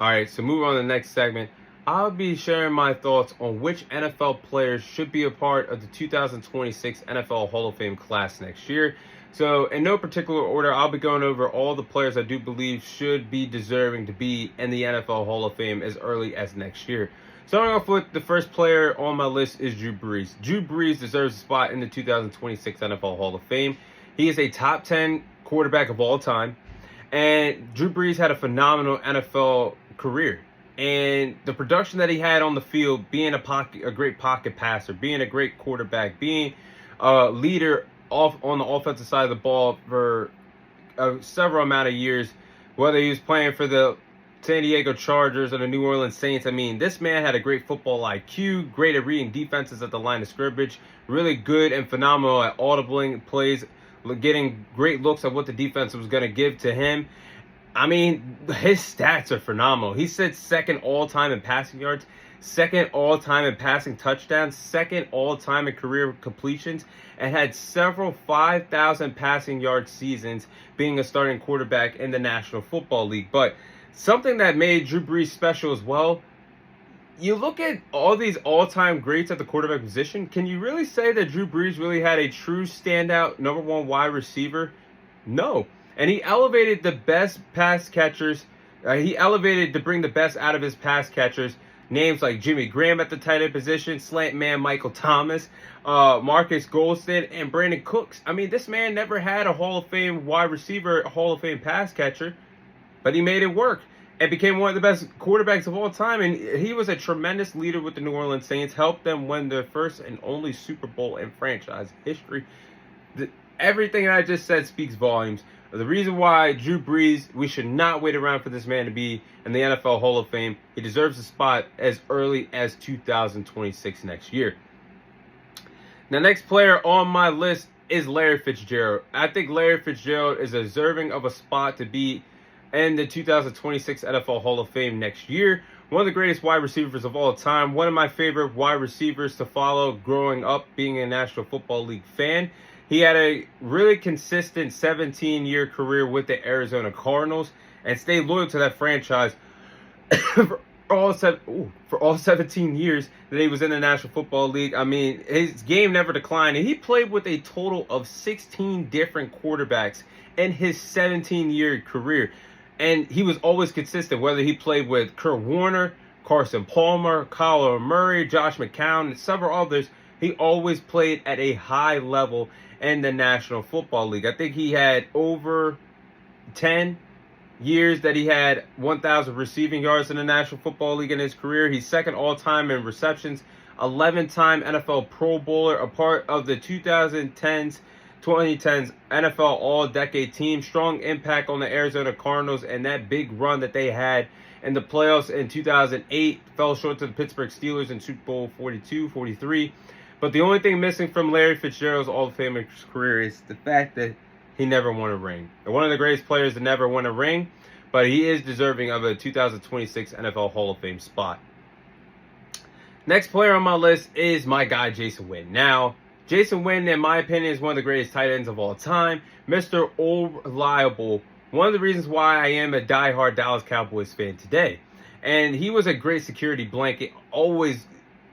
All right, so move on to the next segment. I'll be sharing my thoughts on which NFL players should be a part of the 2026 NFL Hall of Fame class next year. So, in no particular order, I'll be going over all the players I do believe should be deserving to be in the NFL Hall of Fame as early as next year. Starting off with the first player on my list is Drew Brees. Drew Brees deserves a spot in the 2026 NFL Hall of Fame. He is a top 10 quarterback of all time. And Drew Brees had a phenomenal NFL career. And the production that he had on the field, being a great pocket passer, being a great quarterback, being a leader on the offensive side of the ball for several amount of years, whether he was playing for the San Diego Chargers or the New Orleans Saints. I mean, this man had a great football IQ, great at reading defenses at the line of scrimmage, really good and phenomenal at audibling plays, getting great looks at what the defense was going to give to him. I mean, his stats are phenomenal. He sits second all-time in passing yards, second all-time in passing touchdowns, second all-time in career completions, and had several 5,000 passing yard seasons being a starting quarterback in the National Football League. But something that made Drew Brees special as well, you look at all these all-time greats at the quarterback position, can you really say that Drew Brees really had a true standout number one wide receiver? No. And he elevated the best pass catchers. He elevated to bring the best out of his pass catchers. Names like Jimmy Graham at the tight end position, slant man Michael Thomas, Marcus Goldston, and Brandon Cooks. I mean, this man never had a Hall of Fame wide receiver, a Hall of Fame pass catcher, but he made it work and became one of the best quarterbacks of all time. And he was a tremendous leader with the New Orleans Saints, helped them win their first and only Super Bowl in franchise history. Everything I just said speaks volumes. The reason why Drew Brees, we should not wait around for this man to be in the NFL Hall of Fame. He deserves a spot as early as 2026 next year. The next player on my list is Larry Fitzgerald. I think Larry Fitzgerald is deserving of a spot to be in the 2026 NFL Hall of Fame next year. One of the greatest wide receivers of all time. One of my favorite wide receivers to follow growing up being a National Football League fan. He had a really consistent 17-year career with the Arizona Cardinals and stayed loyal to that franchise for all 17 years that he was in the National Football League. I mean, his game never declined, and he played with a total of 16 different quarterbacks in his 17-year career. And he was always consistent, whether he played with Kurt Warner, Carson Palmer, Kyler Murray, Josh McCown, and several others. He always played at a high level in the National Football League. I think he had over 10 years that he had 1,000 receiving yards in the National Football League in his career. He's second all-time in receptions, 11-time NFL Pro Bowler, a part of the 2010s NFL All-Decade Team. Strong impact on the Arizona Cardinals and that big run that they had in the playoffs in 2008. Fell short to the Pittsburgh Steelers in Super Bowl 42, 43. But the only thing missing from Larry Fitzgerald's Hall of Fame career is the fact that he never won a ring. One of the greatest players to never win a ring, but he is deserving of a 2026 NFL Hall of Fame spot. Next player on my list is my guy, Jason Witten. Now, Jason Witten, in my opinion, is one of the greatest tight ends of all time. Mr. Reliable. One of the reasons why I am a diehard Dallas Cowboys fan today. And he was a great security blanket, always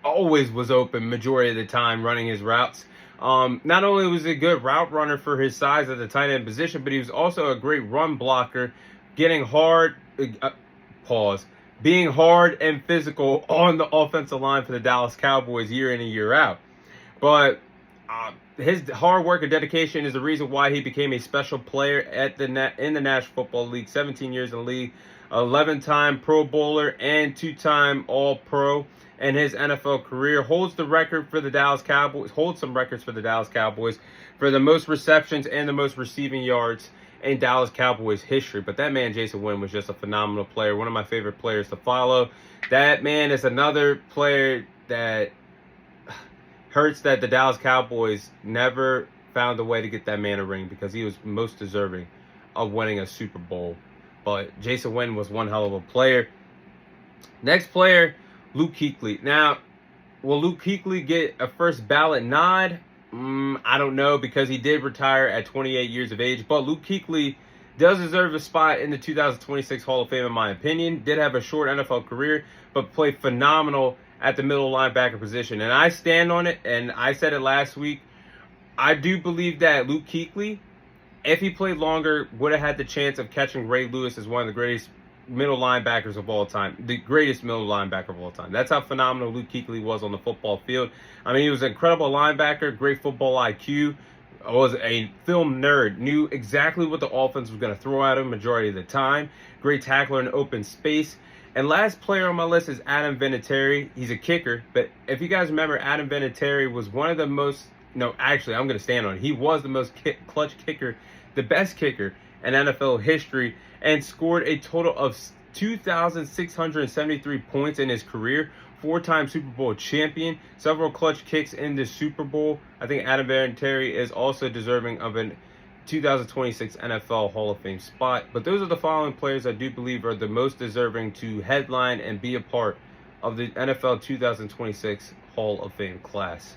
was open majority of the time running his routes. Not only was he a good route runner for his size at the tight end position, but he was also a great run blocker, getting hard, being hard and physical on the offensive line for the Dallas Cowboys year in and year out. But his hard work and dedication is the reason why he became a special player in the National Football League. 17 years in the league, 11-time Pro Bowler and 2-time All-Pro. And his NFL career holds the record for the Dallas Cowboys, holds some records for the Dallas Cowboys for the most receptions and the most receiving yards in Dallas Cowboys history. But that man, Jason Witten, was just a phenomenal player, one of my favorite players to follow. That man is another player that hurts that the Dallas Cowboys never found a way to get that man a ring, because he was most deserving of winning a Super Bowl. But Jason Witten was one hell of a player. Next player, Luke Kuechly. Now, will Luke Kuechly get a first ballot nod? I don't know, because he did retire at 28 years of age. But Luke Kuechly Does deserve a spot in the 2026 Hall of Fame, in my opinion. Did have a short NFL career, but played phenomenal at the middle linebacker position. And I stand on it, and I said it last week. I do believe that Luke Kuechly, if he played longer, would have had the chance of catching Ray Lewis as one of the greatest middle linebackers of all time. The greatest middle linebacker of all time. That's how phenomenal Luke Kuechly was on the football field. I mean, he was an incredible linebacker, great football IQ, was a film nerd, knew exactly what the offense was going to throw at him majority of the time. Great tackler in open space. And last player on my list is Adam Vinatieri. He's a kicker, but if you guys remember, Adam Vinatieri was one of the most, no, actually, I'm going to stand on it. He was the most clutch kicker, the best kicker in NFL history, and scored a total of 2,673 points in his career. 4-time Super Bowl champion, several clutch kicks in the Super Bowl. I think Adam Vinatieri is also deserving of a 2026 NFL Hall of Fame spot. But those are the following players I do believe are the most deserving to headline and be a part of the NFL 2026 Hall of Fame class.